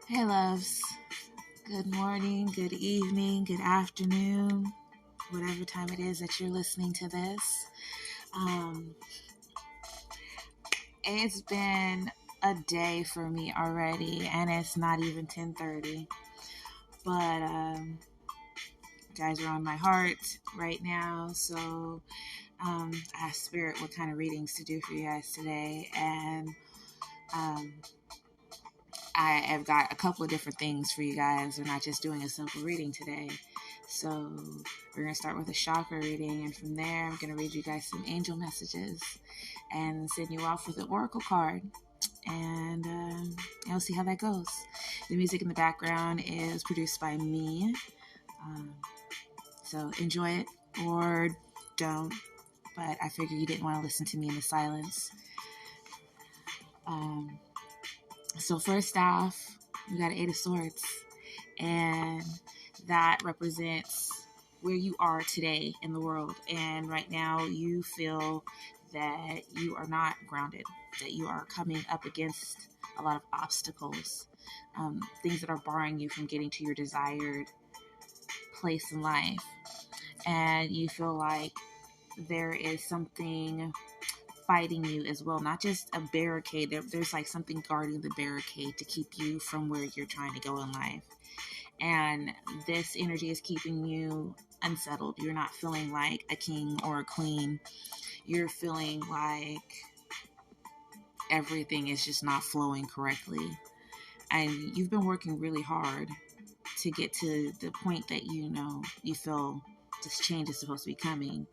Hey, loves. Good morning, good evening, good afternoon, whatever time it is that you're listening to this. Um, it's been a day for me already, and it's not even 10:30. But you guys are on my heart right now, so I asked Spirit what kind of readings to do for you guys today, and um, I have got a couple of different things for you guys. We're not just doing a simple reading today. So we're going to start with a chakra reading, and from there I'm going to read you guys some angel messages and send you off with an oracle card, and you'll see how that goes. The music in the background is produced by me, so enjoy it or don't, but I figured you didn't want to listen to me in the silence. So first off, we got Eight of Swords, and that represents where you are today in the world. And right now you feel that you are not grounded, that you are coming up against a lot of obstacles, things that are barring you from getting to your desired place in life. And you feel like there is something fighting you as well, not just a barricade. There's like something guarding the barricade to keep you from where you're trying to go in life. And this energy is keeping you unsettled. You're not feeling like a king or a queen. You're feeling like everything is just not flowing correctly. And you've been working really hard to get to the point that you feel this change is supposed to be coming.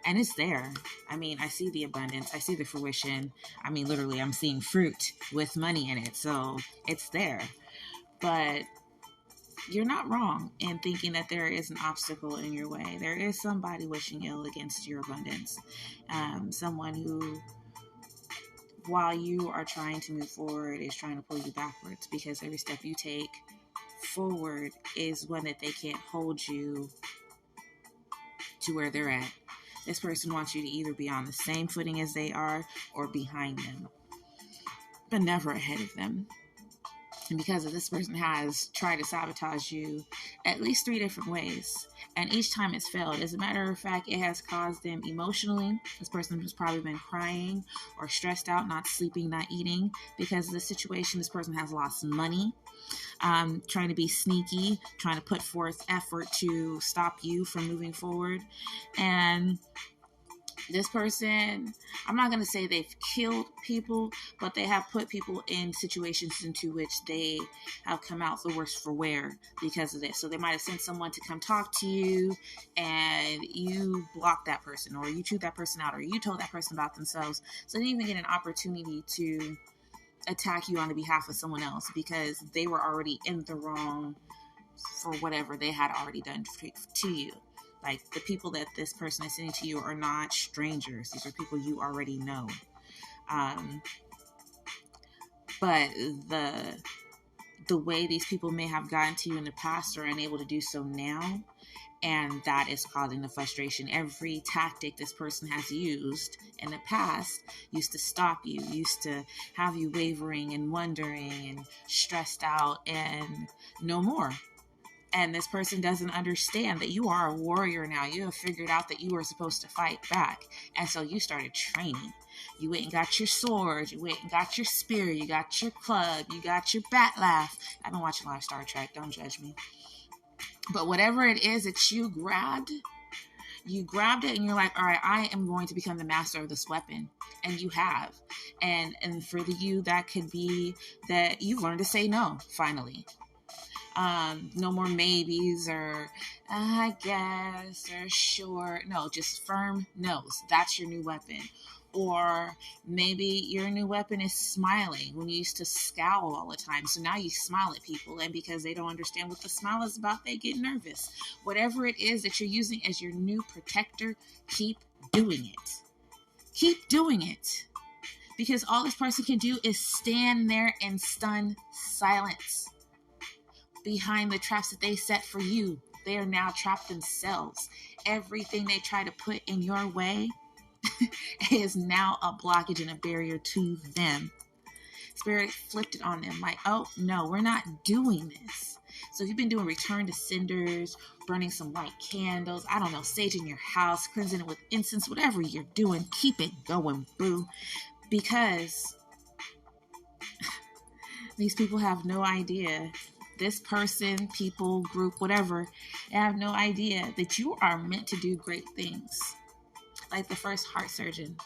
And it's there. I mean, I see the abundance. I see the fruition. I mean, literally, I'm seeing fruit with money in it. So it's there. But you're not wrong in thinking that there is an obstacle in your way. There is somebody wishing ill against your abundance. Someone who, while you are trying to move forward, is trying to pull you backwards, because every step you take forward is one that they can't hold you to where they're at. This person wants you to either be on the same footing as they are or behind them, but never ahead of them. And because this person has tried to sabotage you at least 3 different ways, and each time it's failed. As a matter of fact, it has caused them emotionally. This person has probably been crying or stressed out, not sleeping, not eating because of the situation. This person has lost money, trying to be sneaky, trying to put forth effort to stop you from moving forward. And this person, I'm not going to say they've killed people, but they have put people in situations into which they have come out the worse for wear because of this. So they might have sent someone to come talk to you, and you blocked that person, or you chewed that person out, or you told that person about themselves. So they didn't even get an opportunity to attack you on the behalf of someone else, because they were already in the wrong for whatever they had already done to you. Like, the people that this person is sending to you are not strangers. These are people you already know. But the way these people may have gotten to you in the past are unable to do so now. And that is causing the frustration. Every tactic this person has used in the past used to stop you, used to have you wavering and wondering and stressed out, and no more. And this person doesn't understand that you are a warrior now. You have figured out that you are supposed to fight back. And so you started training. You went and got your sword. You went and got your spear. You got your club. You got your bat laugh. I've been watching a lot of Star Trek. Don't judge me. But whatever it is that you grabbed it, and you're like, all right, I am going to become the master of this weapon. And you have. And for you, that could be that you've learned to say no, finally. No more maybes or I guess or sure. No, just firm no's. That's your new weapon. Or maybe your new weapon is smiling when you used to scowl all the time. So now you smile at people, and because they don't understand what the smile is about, they get nervous. Whatever it is that you're using as your new protector, keep doing it. Keep doing it. Because all this person can do is stand there in stunned silence behind the traps that they set for you. They are now trapped themselves. Everything they try to put in your way is now a blockage and a barrier to them. Spirit flipped it on them like, oh, no, we're not doing this. So if you've been doing return to cinders, burning some white candles, I don't know, saging your house, cleansing it with incense, whatever you're doing, keep it going, boo. Because these people have no idea. This person, people, group, whatever, they have no idea that you are meant to do great things. Like the first heart surgeon.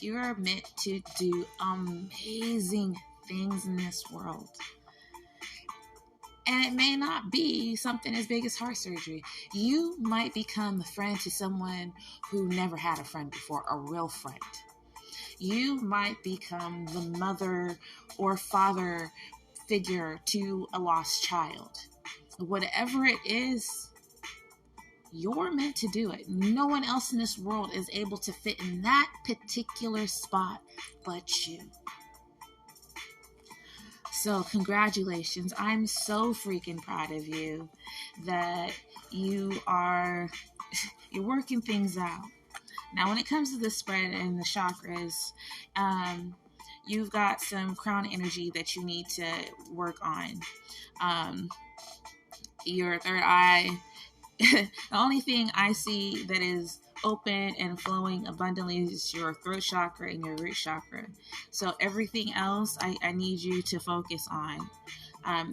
You are meant to do amazing things in this world. And it may not be something as big as heart surgery. You might become a friend to someone who never had a friend before, a real friend. You might become the mother or father figure to a lost child. Whatever it is, you're meant to do it. No one else in this world is able to fit in that particular spot but you. So congratulations. I'm so freaking proud of you that you're working things out. Now, when it comes to the spread and the chakras, you've got some crown energy that you need to work on. Your third eye, the only thing I see that is open and flowing abundantly is your throat chakra and your root chakra. So everything else I need you to focus on.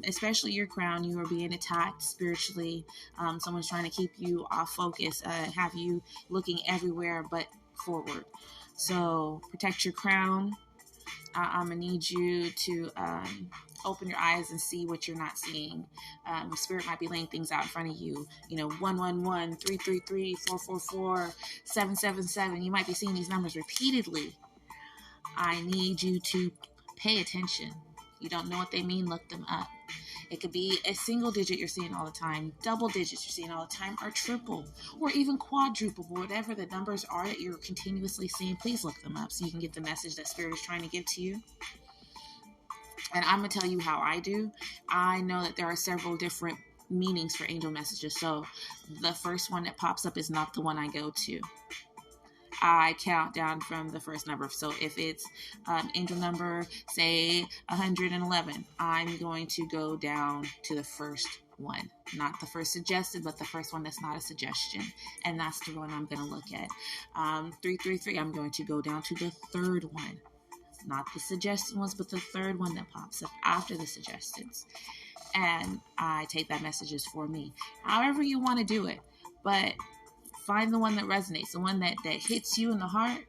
Especially your crown. You are being attacked spiritually. Someone's trying to keep you off focus, have you looking everywhere but forward. So protect your crown. I'm going to need you to open your eyes and see what you're not seeing. Spirit might be laying things out in front of you. 111, 333, 444, 777. You might be seeing these numbers repeatedly. I need you to pay attention. You don't know what they mean, look them up. It could be a single digit you're seeing all the time, double digits you're seeing all the time, or triple, or even quadruple, whatever the numbers are that you're continuously seeing. Please look them up so you can get the message that Spirit is trying to give to you. And I'm going to tell you how I do. I know that there are several different meanings for angel messages. So the first one that pops up is not the one I go to. I count down from the first number. So if it's angel number, say 111, I'm going to go down to the first one. Not the first suggested, but the first one that's not a suggestion. And that's the one I'm going to look at. 333, I'm going to go down to the third one. Not the suggested ones, but the third one that pops up after the suggestions. And I take that message as for me. However you want to do it. But find the one that resonates, the one that hits you in the heart.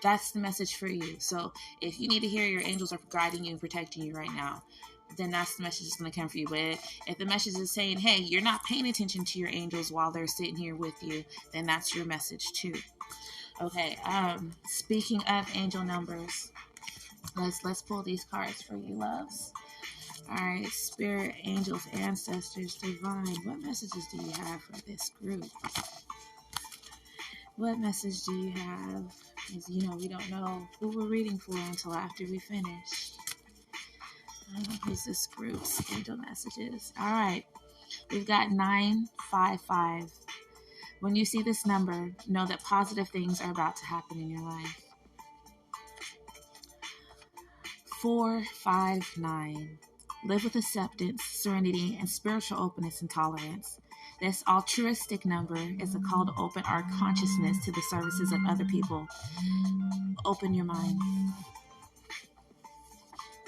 That's the message for you. So if you need to hear your angels are guiding you and protecting you right now, then that's the message that's going to come for you. But if the message is saying, hey, you're not paying attention to your angels while they're sitting here with you, then that's your message too. Okay, speaking of angel numbers, let's pull these cards for you, loves. All right, Spirit, angels, ancestors, divine, what messages do you have for this group? What message do you have? Because, we don't know who we're reading for until after we finish. Here's this group's angel messages. All right, we've got 955. When you see this number, know that positive things are about to happen in your life. 459. Live with acceptance, serenity, and spiritual openness and tolerance. This altruistic number is a call to open our consciousness to the services of other people. Open your mind.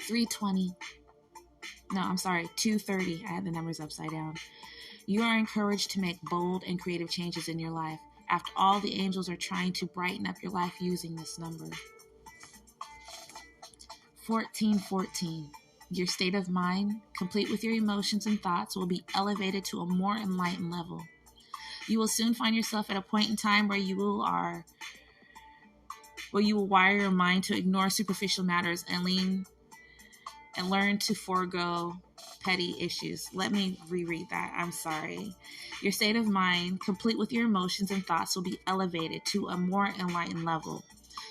230. I had the numbers upside down. You are encouraged to make bold and creative changes in your life. After all, the angels are trying to brighten up your life using this number. 1414. Your state of mind, complete with your emotions and thoughts, will be elevated to a more enlightened level. You will soon find yourself at a point in time where you will wire your mind to ignore superficial matters and learn to forego petty issues. Let me reread that. I'm sorry. Your state of mind, complete with your emotions and thoughts, will be elevated to a more enlightened level.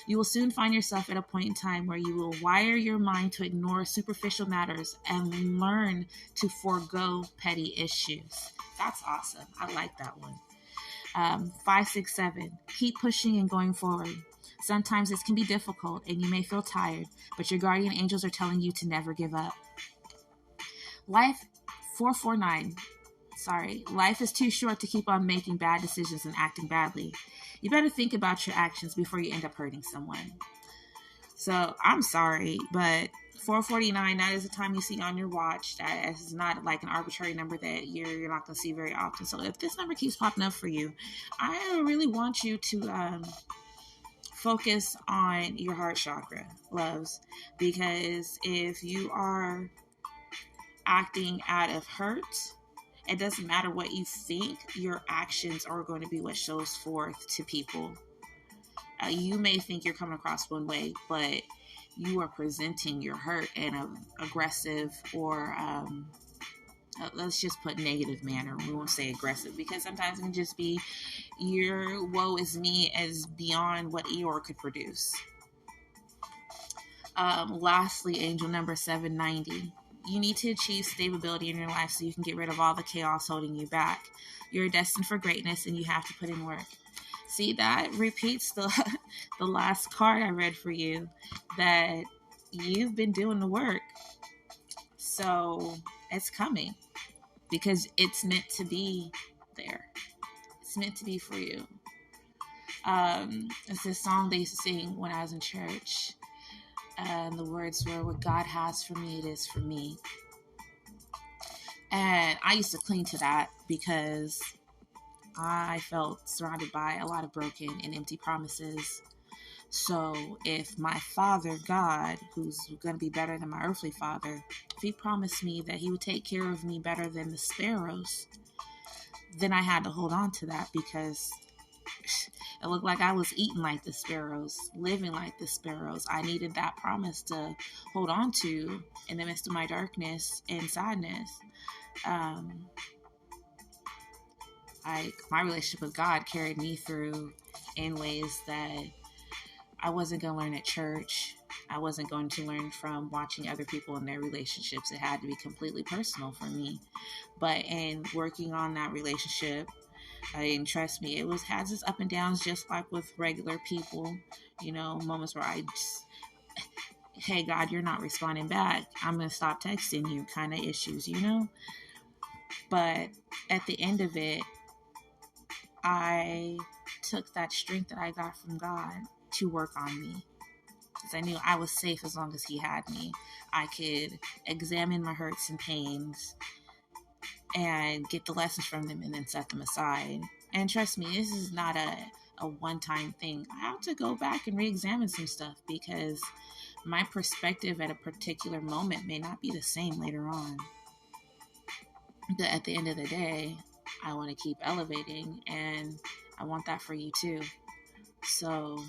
You will soon find yourself at a point in time where you will wire your mind to ignore superficial matters and learn to forego petty issues. That's awesome. I like that one. 567. Keep pushing and going forward. Sometimes this can be difficult and you may feel tired, but your guardian angels are telling you to never give up. Life 449. Life is too short to keep on making bad decisions and acting badly. You better think about your actions before you end up hurting someone. So I'm sorry, but 449, that is the time you see on your watch. That is not like an arbitrary number that you're not going to see very often. So if this number keeps popping up for you, I really want you to focus on your heart chakra, loves, because if you are acting out of hurt, it doesn't matter what you think, your actions are going to be what shows forth to people. You may think you're coming across one way, but you are presenting your hurt in an aggressive or let's just put negative manner. We won't say aggressive, because sometimes it can just be your woe is me as beyond what Eeyore could produce. Lastly, angel number 790. You need to achieve stability in your life so you can get rid of all the chaos holding you back. You're destined for greatness and you have to put in work. See, that repeats the last card I read for you, that you've been doing the work. So it's coming because it's meant to be there. It's meant to be for you. It's this song they used to sing when I was in church. And the words were, what God has for me, it is for me. And I used to cling to that because I felt surrounded by a lot of broken and empty promises. So if my father, God, who's going to be better than my earthly father, if he promised me that he would take care of me better than the sparrows, then I had to hold on to that, because it looked like I was eating like the sparrows, living like the sparrows. I needed that promise to hold on to in the midst of my darkness and sadness. My relationship with God carried me through in ways that I wasn't going to learn at church. I wasn't going to learn from watching other people in their relationships. It had to be completely personal for me. But in working on that relationship, and trust me, it has its up and downs, just like with regular people. Moments where I just, hey God, you're not responding back, I'm gonna stop texting you, kind of issues. But at the end of it, I took that strength that I got from God to work on me, because I knew I was safe as long as he had me. I could examine my hurts and pains and get the lessons from them and then set them aside. And trust me, this is not a one-time thing. I have to go back and re-examine some stuff, because my perspective at a particular moment may not be the same later on. But at the end of the day, I want to keep elevating, and I want that for you too. So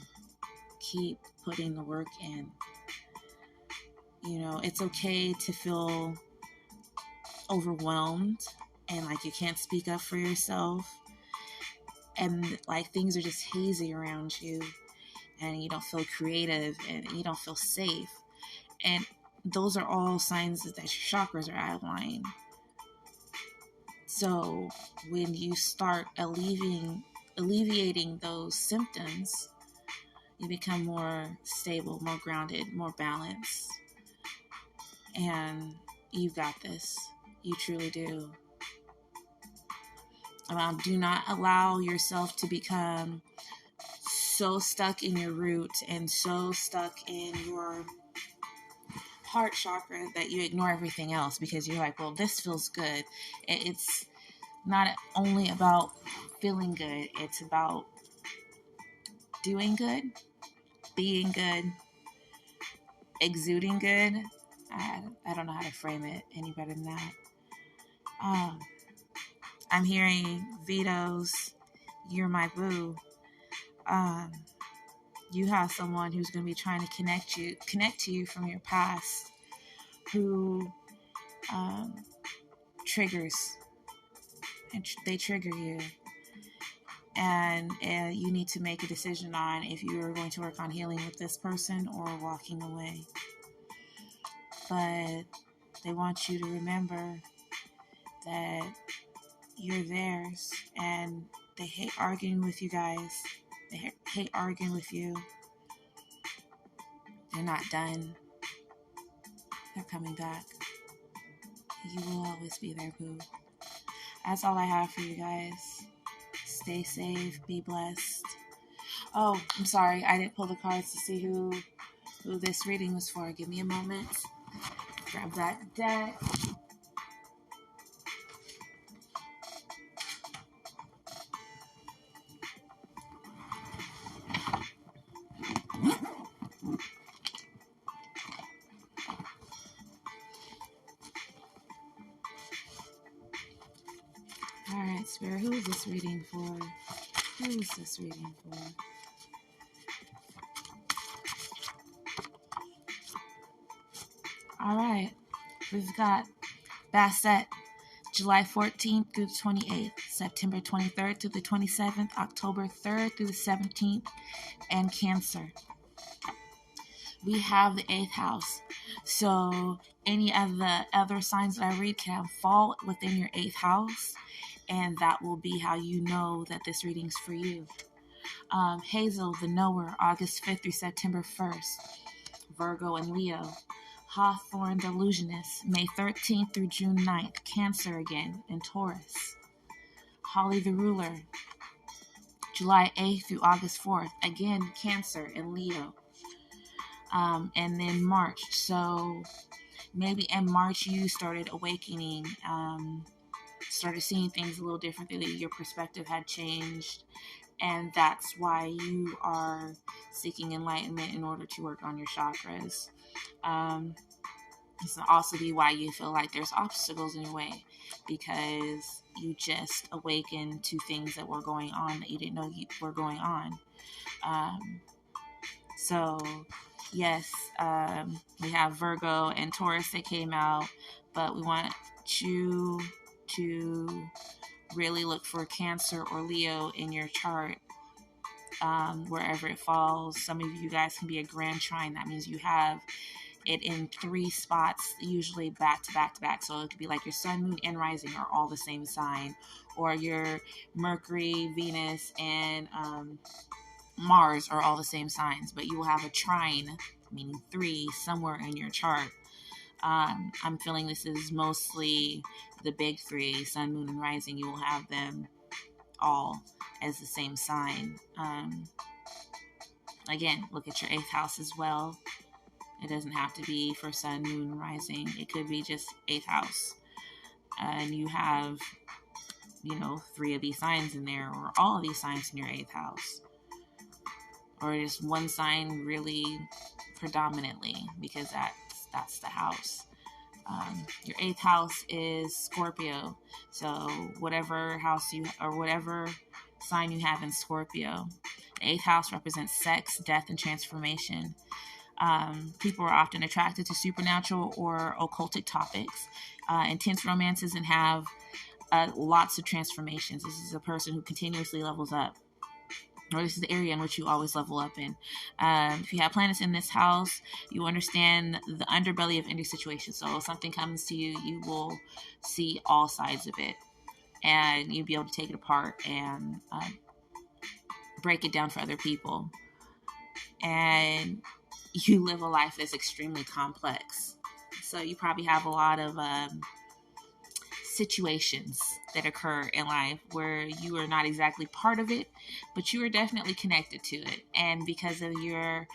keep putting the work in. It's okay to feel overwhelmed and like you can't speak up for yourself, and like things are just hazy around you, and you don't feel creative, and you don't feel safe. And those are all signs that your chakras are out of line. So when you start alleviating those symptoms, you become more stable, more grounded, more balanced. And you've got this. You truly do. Do not allow yourself to become so stuck in your root and so stuck in your heart chakra that you ignore everything else, because you're like, well, this feels good. It's not only about feeling good. It's about doing good, being good, exuding good. I don't know how to frame it any better than that. I'm hearing Vito's "You're My Boo." You have someone who's going to be trying to connect to you from your past, who triggers, and they trigger you. And you need to make a decision on if you are going to work on healing with this person or walking away. But they want you to remember that you're theirs, and they hate arguing with you guys. They hate arguing with you. They're not done. They're coming back. You will always be there, boo. That's all I have for you guys. Stay safe. Be blessed. Oh, I'm sorry. I didn't pull the cards to see who this reading was for. Give me a moment. Grab that deck. Alright, Spirit, who is this reading for? Who is this reading for? Alright, we've got Basset, July 14th through the 28th, September 23rd through the 27th, October 3rd through the 17th, and Cancer. We have the 8th house. So any of the other signs that I read can fall within your 8th house, and that will be how you know that this reading's for you. Hazel, the knower, August 5th through September 1st. Virgo and Leo. Hawthorne, the illusionist, May 13th through June 9th. Cancer again, and Taurus. Holly, the ruler, July 8th through August 4th. Again, Cancer and Leo. And then March. So maybe in March you started awakening, started seeing things a little differently. Your perspective had changed. And that's why you are seeking enlightenment in order to work on your chakras. This will also be why you feel like there's obstacles in your way, because you just awakened to things that were going on that you didn't know were going on. So, yes, we have Virgo and Taurus that came out, but we want you to really look for Cancer or Leo in your chart, wherever it falls. Some of you guys can be a grand trine. That means you have it in 3 spots, usually back to back to back. So it could be like your sun, moon, and rising are all the same sign, or your Mercury, Venus, and Mars are all the same signs, but you will have a trine, meaning 3, somewhere in your chart. I'm feeling this is mostly the big 3, sun, moon, and rising. You will have them all as the same sign. Again, look at your 8th house as well. It doesn't have to be for sun, moon, and rising. It could be just 8th house. And you have, 3 of these signs in there, or all of these signs in your 8th house. Or just one sign really predominantly, because that's the house. Your 8th house is Scorpio. So whatever house whatever sign you have in Scorpio, the 8th house represents sex, death, and transformation. People are often attracted to supernatural or occultic topics, intense romances, and have lots of transformations. This is a person who continuously levels up. Or this is the area in which you always level up in. If you have planets in this house, you understand the underbelly of any situation. So if something comes to you, you will see all sides of it. And you'll be able to take it apart and break it down for other people. And you live a life that's extremely complex. So you probably have a lot of situations that occur in life where you are not exactly part of it, but you are definitely connected to it. And because of your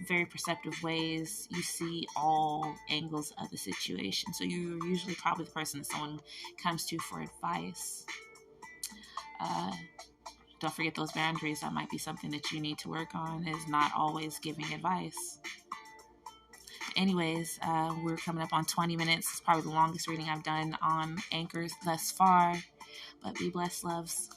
very perceptive ways, you see all angles of the situation. So you're usually probably the person that someone comes to for advice. Don't forget those boundaries. That might be something that you need to work on, is not always giving advice. Anyways, we're coming up on 20 minutes. It's probably the longest reading I've done on Anchor thus far. But be blessed, loves.